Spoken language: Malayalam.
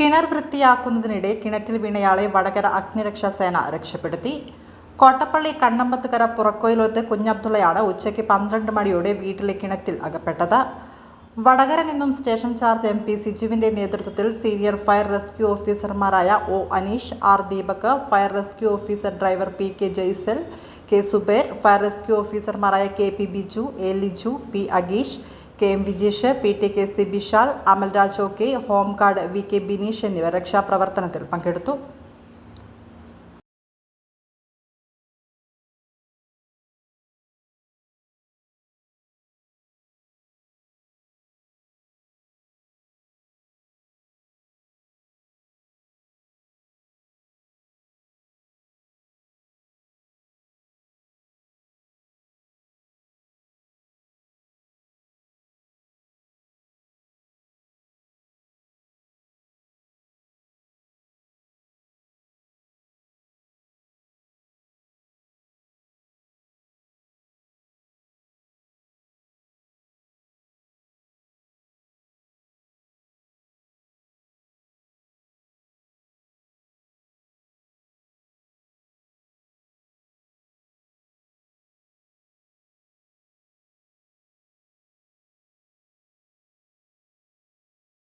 കിണർ വൃത്തിയാക്കുന്നതിനിടെ കിണറ്റിൽ വീണയാളെ വടകര അഗ്നിരക്ഷാസേന രക്ഷപ്പെടുത്തി. കോട്ടപ്പള്ളി കണ്ണമ്പത്തുകര പുറക്കൊയിലോത്ത് കുഞ്ഞബ്ദുള്ളയാണ് ഉച്ചയ്ക്ക് 12 മണിയോടെ വീട്ടിലെ കിണറ്റിൽ അകപ്പെട്ടത്. വടകര നിന്നും സ്റ്റേഷൻ ചാർജ് MP സിജുവിന്റെ നേതൃത്വത്തിൽ സീനിയർ ഫയർ റെസ്ക്യൂ ഓഫീസർമാരായ O Aneesh, R Deepak, fire rescue officer driver PK Jaisal, K Subair, fire rescue ഓഫീസർമാരായ KP Biju, A Liju, P Ageesh, KM Vijeesh, PTKC Bishal, Amalraj OK, home guard VK Bineesh എന്നിവർ രക്ഷാപ്രവർത്തനത്തിൽ പങ്കെടുത്തു.